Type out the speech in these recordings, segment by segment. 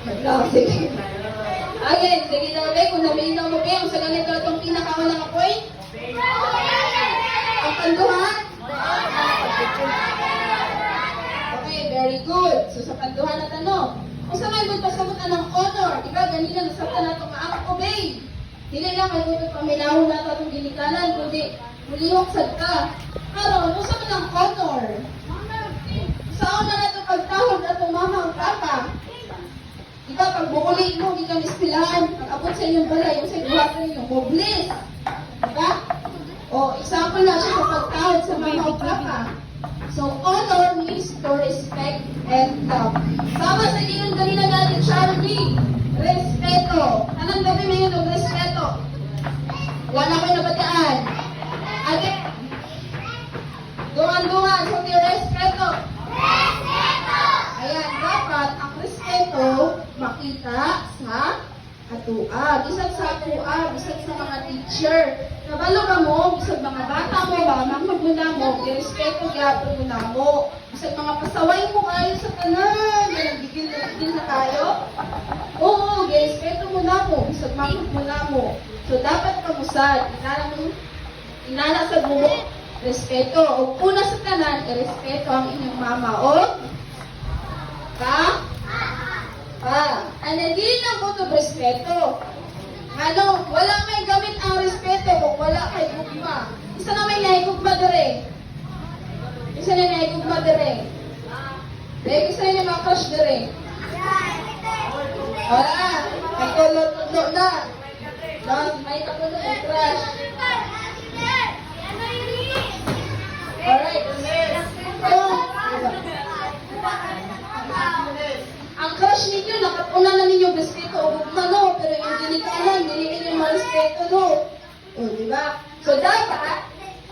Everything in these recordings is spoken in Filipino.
No, sige. Again, sige na be, kung naminaw mo be, ang sa ganito itong pinakawalang point. Ang panduha? Okay, very good. So sa panduha na tanong, kung sa may magpasabutan ng honor, diba ganina nasabta na itong ang obey. Dili lang kayo ito pamilahon na ito itong ginikanan, kundi mulihok sagta. Karon, kung sa man ang honor, saan na nato pagtahod na itong mama o papa? Diba, pag bukulit mo, hindi ka mispilahan, pag-abot sa inyong balay, yung sa ibuhatan ninyo, mobliss. Diba? O, example na siya sa pagtawad sa mama o papa. So, honor means to respect and love. Sama sa inyong kanina natin, charity, respeto. Anong gabi may yun respeto? Wala ko nabataan. Again, dungan-dungan, so yung respeto. Ayan, dapat ang respeto makita sa atua. Bisag sa atua, bisag sa mga teacher. Kabalo ka mo, bisag mga bata mo ba, magmagmuna mo, irespeto gyapon muna mo. Bisag mga pasaway mo kayo sa tanan, nagbigil na tayo. Oo, irespeto muna mo, bisag magmagmuna mo. So dapat kamusad, inana sa bumo, respeto. O una sa tanan, irespeto ang inyong mama o and hindi lang po ito respeto. Ano, wala may gamit ang respeto kung wala kay gugma. Isa na may naigugma dire. Isa na naigugma dire. Dahil isa na mga crush dire. Wala. May kulot-lo na. May kakulot ang crush. Alright. Ang crush ninyo, nakapuna na ninyong respeto o gugmano, pero yung ginikanan, hindi ninyo ma-respeto, no? O, diba? So, dapat,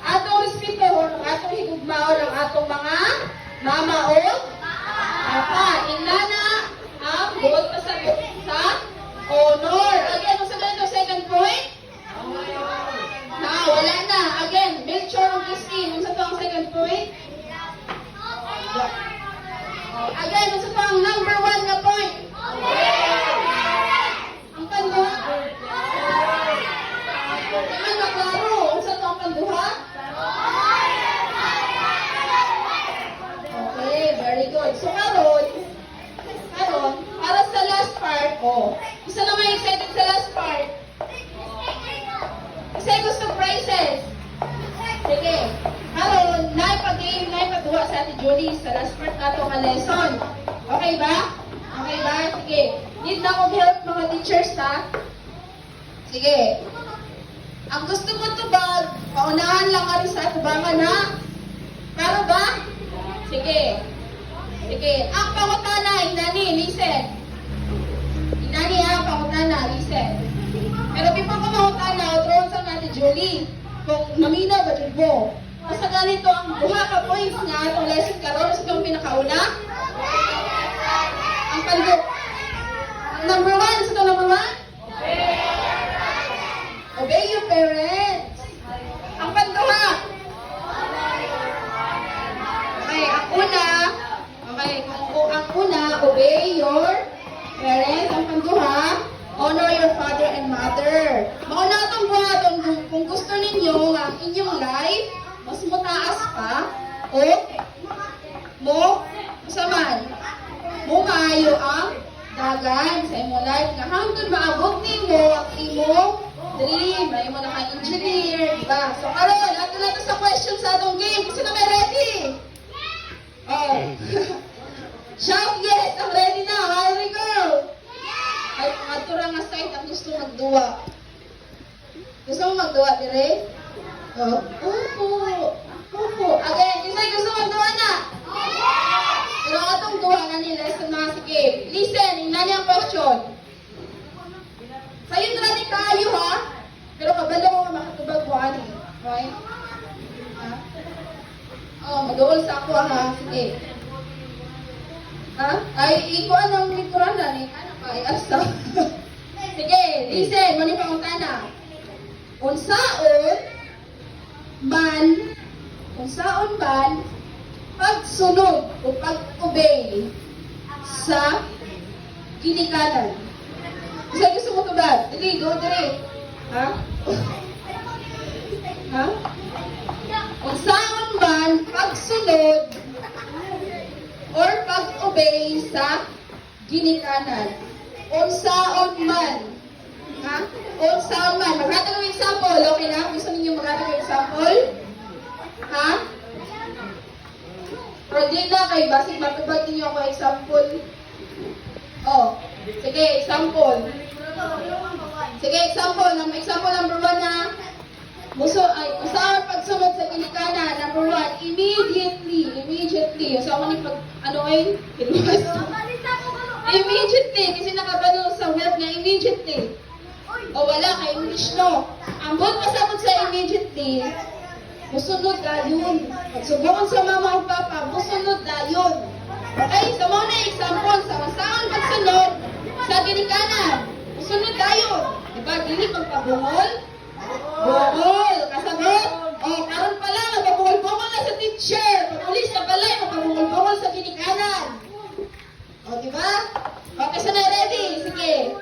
atong respeto ng atong higugmao ng atong mga mama o papa. Inana ang buot pasagot sa honor. Again, kung sa ganito, second point? Wala na. Again, make sure of this team. Kung sa ito ang second point? Again, kung sa ito ang number one na point? Ang kanduha? Di man maklaro. Kung sa ito ang kanduha? Okay, very good. So, karon, para sa last part, isa na may excited sa last part. Kasi gusto prizes. Sige. Karon, naipag-game, naipag-duwa sa Ate Julie sa last part na itong lesson. Okay ba? Okay ba? Sige. Need na akong help mga teachers, ha? Sige. Ang gusto mo tubag, paunahan lang ari sa tubangan, ha? Klaro ba? Sige. Sige. Ang pangutana, inani, listen. Inani, ang pangutana, listen. Pero before ko mangutana, utron sa Ate Julie. Kung maminaw ba dyan mo? Basta ganito ang buha ka points nga itong lesson karon sa itong pinakauna. Ang pando. Number one, sa itong number one? Obey your parents. Ang panduha. Okay, ang una. Okay, kung ang una, obey your parents. Ang panduha, honor your father and mother. Mauna itong buhaton kung gusto ninyo ang inyong life, mas mataas pa, o masaman, maayo ang dagan sa imong life nga hangtod maabot nimo ang imong dream, ay mo na ka-engineer, diba? So karon, ato na sa question sa atong game. Kasi na may ready? Oh. Shout yes! I'm ready na. Here we go! Ay, ato ra nga side ang gusto magduwa. Gusto mo magduwa, dire? Oh. Opo. Again, kisay gusto magduwa na? Pero atong duwa na ni lesson na sige. Listen, ina niya ang question. Sa'yo na ni kayo, ha? Pero kabalo ko makatubag mo, ani. Okay? Ha? Mag-uol sa ako, ha? Sige. Ha? Ay, ikuan ang likuran na ni. Ano ka? Ay, asa. Sige, listen. Mani pangutana. Unsaon man, pagsunod o pag-obey sa ginikanan. Gusto mo ito ba? Dili, go dire. Ha? Ha? Kung saan man pagsunod or pag-obey sa ginikanan. Unsaon man. Ha? Unsaon man. Maghatag ng example. Okay na? Gusto ninyo maghatag ng example? Ha? Pero di na kay basig matubag ninyo ako example. Oh. Sige, example. Sige, example. Example number 1 na usahan pagsunod sa ginikanan. Number 1, immediately. So, ako ni pag, ano ngayon? Immediately. Kasi nakabalo sa web na immediately. O wala, kay English no. Ang buong pasabot sa immediately, musunod na yun. Pagsubukan sa mama o papa, musunod na yun. Okay, so muna example, sa usahan pagsunod sa ginikanan. Musunod na yun. Diba, dili magpabungol? Bungol! Kasagot? O, karon pala, magpabungol-bungol na sa teacher. Pag-ulis na pala, magpabungol-bungol sa ginikanan. O, diba? Okay, so na ready? Sige.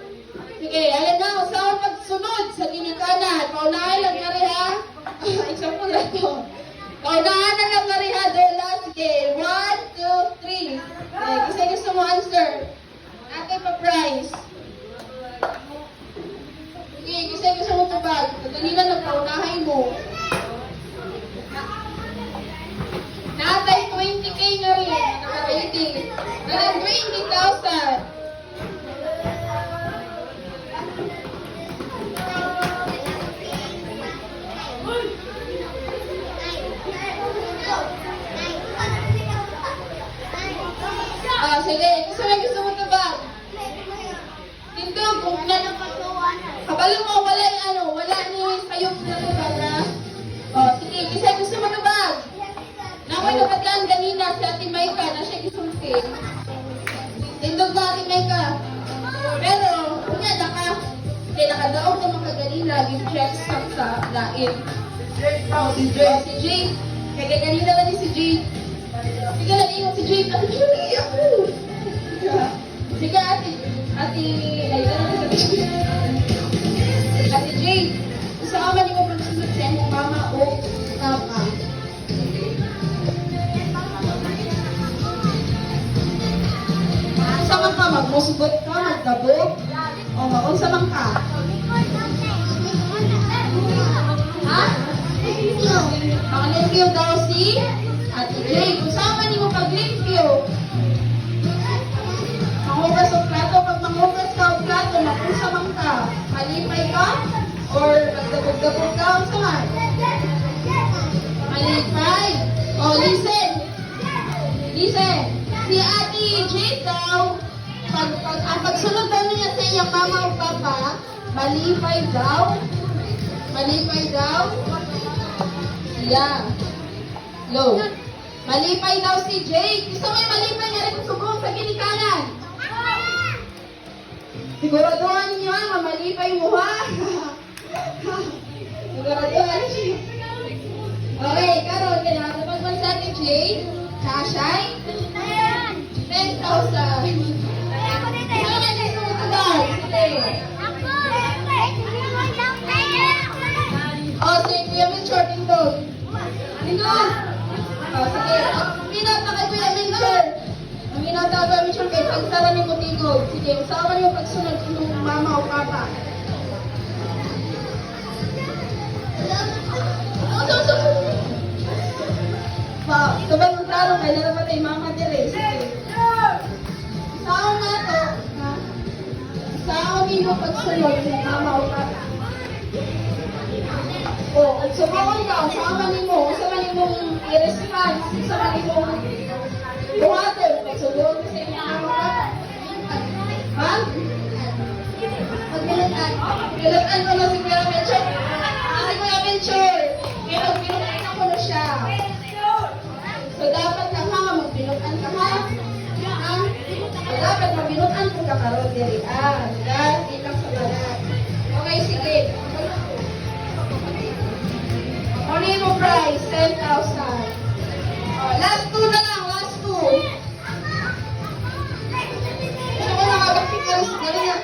Sige, ayan na, usahan pagsunod sa ginikanan. Paunahan lang nga rin ha. Example na ito. Paunahan na lang nga rin ha, Dela. Sige, 1, 2, 3. Okay, kasi gusto mo answer. Ate pa prize. Sige, kasi gusto mo tubag. Kanina nagpaunahay mo. Natay 20K na rin. Naka-rating. Naka 20,000. Sige, gusto mo tubag. Tindog, kung kabalo mo, wala ni kayong tubag na. Sige, kasi gusto mo tubag. Nakoy nakadaan ganina si Ate Maika na siya gisulti. Tindog ba Ate Maika? Pero, kung nakadaog ka mga ganina, give-check sa lain. Si Jade. Kaya ganina lang ni si Jade. Sige lang ingat si Jade. Ate Julie, ako. Sige, Ate Jade, usama niyo mo pagsunod sa iyong mama o papa. Usama ka, magmusubot ka, magdabog, o magunsamang ka. Ha? Pang-limpyo daw si Ate Jade. Usama niyo mo pag-limpyo. Manghugas o plato, pag manghugas ka o plato, makusamang ka. Malipay ka? Or magdabog-dabog ka? O saan? Malipay? O, listen. Si Ate Jade daw, ang pagsunod daw niya sa iyong mama o papa, malipay daw. Yeah. Low. Malipay daw si Jade. Gusto mo yung malipay nga rin kung subong sa ginikanan? Siguraduhan niyo ha, malipay mo ha. Siguraduhan niyo. Okay, karon kinakapag man sa akin, Jade. Kashay? 10,000. Ano na gusto mo ito ba? Sige. Sige, Kuya Minchor, tindog. Tindog! Sige, minata kay Kuya Minchor. Minata kay Kuya Minchor, kay pagsara ni Mutigog. Sige, usawa niyo pagsunod ng mama o papa. Sabay mong tarong, kaya naman mama dire. Sige. Usawa na to. Usawa niyo pagsunod ng mama o papa. O, at sumawag ka, usama ni mo i-response, usama ni mo buhatin, pagsulong sa inyo ang mga ha? Pagbilutan ko na si Kuya Menchor. Si Kuya Menchor, kaya magbilutan ako na siya. So, dapat na ha, magbilutan ka ha? So, dapat magbilutan ko ka karoon diri. Dahil ilang sa balat. Okay, sige. Ano yung price? 10,000. Last two na lang, last two. Gusto ko nakagapit ka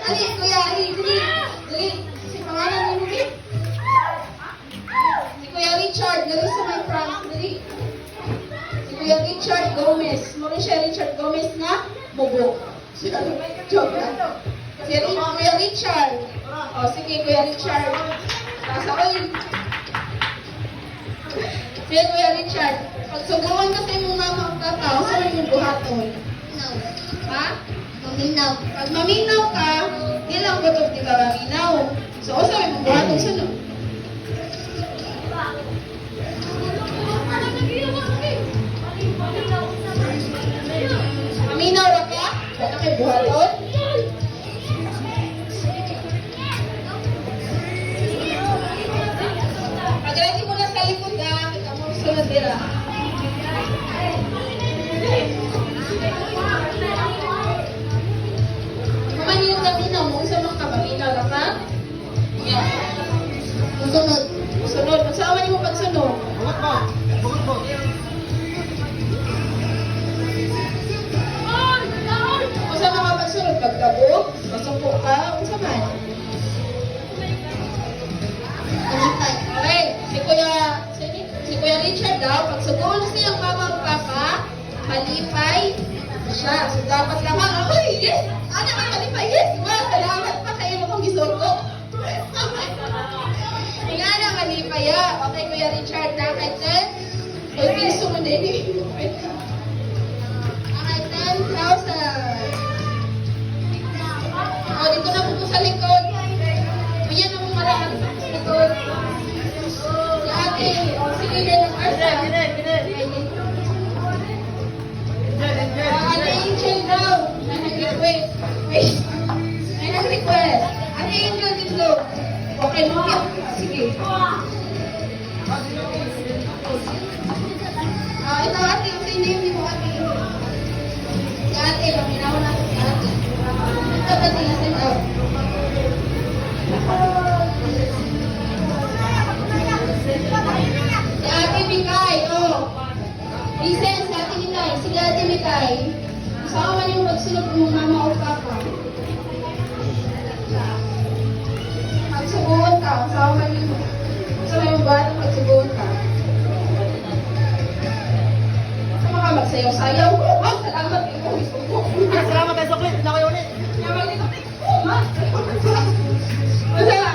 Dali, Kuya Ari, dali. Dali. Si pangalan ni Ruby. Si Kuya Richard, dali sa may front. Dali. Si Kuya Richard Gomez. Muna siya Richard Gomez na bubo. Si ano? Joke lang. Si Kuya Richard. O, sige, Kuya Richard. Nasa oil. Sige, Kuya Richard. Pagsugawan ka sa imong mama o tata, saan yung buhaton? Ha? Maminaw. Pag maminaw ka, di lang gutok di ka maminaw. So, o saan yung buhaton sunod? Maminaw na ka? Wala kay buhaton? Pag-ready mo na sa likod na, kita mo sunod nila. Kuman yung gaminaw mo, sa mga kabaminaw na ka? Yan. Sunod. Sunod, magsama niyo mo pagsunod. Bugot mo. Bugot mo. O sa mga pagsunod, pagkabok, masuko ka, o sa man. Kalipay. Okay, si Kuya Richard daw, pag sugoon siyang mama at papa, malipay siya. So dapat naman, ay, yes! Ano ka malipay? Yes! Diba? Salamat pa kayo mo kong gisugo. Nga na malipay ya. Okay, Kuya Richard na kay 10. Ay, piso mo din eh. Okay, 10,000. O, dito na po sa likod. Kuya na mo marami sa likod. Si ate, o sige din ang arsa. Ate Angel daw, na nag-request. Wait, may nag-request. Ate Angel dito. Okay, lumapit. Sige. Ito ate, kasi hindi yung mo ate. Si ate, paminawa natin si ate. Ito ate, nasin out. Si ate Mikay, oh. Listen, si ate Mikay. Si ate Mikay. Kasama man yung magsunod ng mama o papa. Magsubuan ka. Kasama man yung bata magsubuan ka. Sama ka magsayaw-sayaw. Oh, salamat kayo. Salamat tayo sa clip. Hindi na kayo ulit. Yaman dito. Ma? Wala.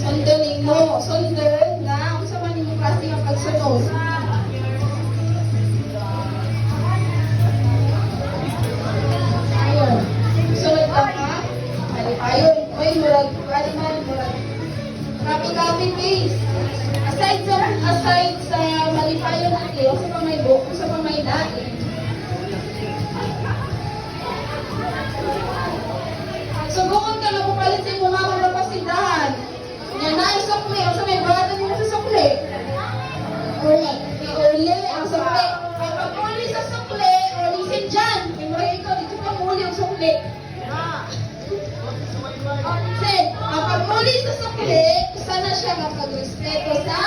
Sundanin mo. Sundan na. Kung saan man yung klase ng pagsunod. Ayun. Sunod ka pa. Ayun. Uy, murag. Murag. Copy, paste. Aside sa malipayon natin, o sa pamay book, o sa pamay natin. Subukan ka na pupalit sa imong mga kapasidad. Yan na, isukli. O sa may bagatan mo sa sukli. Uli. Uli, ang sukli. Pag uli sa sukli, ulisin dyan. May mga ikaw, dito pa muli ang sukli. Sin, pag uli sa sukli, sana siya kapag-respeto sa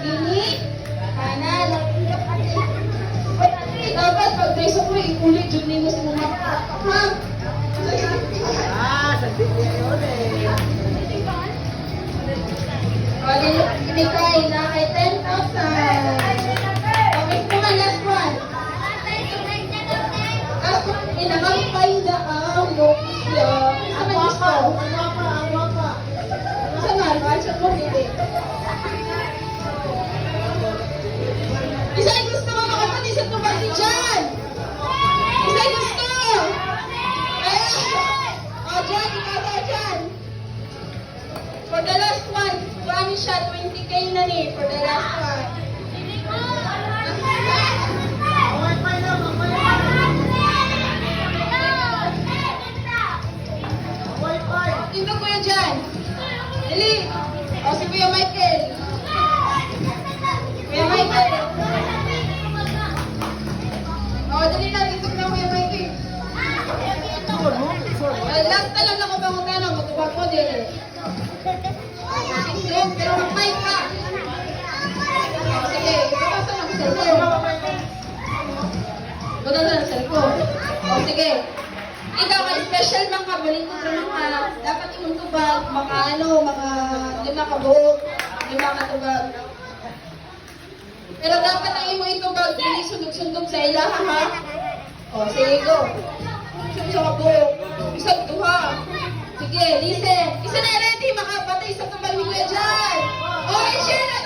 dini, kanan. Dapat pag may sukli, uli dyan nimo sa mga ha? Saglit niya yun eh. Ibigay na kay 10,000. Okay, naman, last one. Inangangkay na ang bukya. Ano gusto? Saan nga? Watch mo, hindi. Isa gusto mo makapati sa tubati dyan. Isa gusto. O, dyan, ikaw dyan. For the last one, promise siya, 20K na ni. For the last one. Dito kuya dyan. Dali. O, si Kuya Michael. Kuya Michael. O, dali na. Dito na Kuya Michael. Last na lang ako bang utana. Matubag ko din. Pero mag-mic ka. Sige, ipapasa lang sa Buta na sa likod. O, sige. Ikaw, special man ka, balik mo sa mga, dapat imong tubag, mga 5 ka buhok, 5 ka tubag. Pero dapat ang imo itubag, hindi sundog-sundog sa ilaha, ha? O, sige, go. Isa ka buhok, isang duha. Sige, listen. Isa na ready, makapatay sa tubag ni Kuya Jan. Okay, share na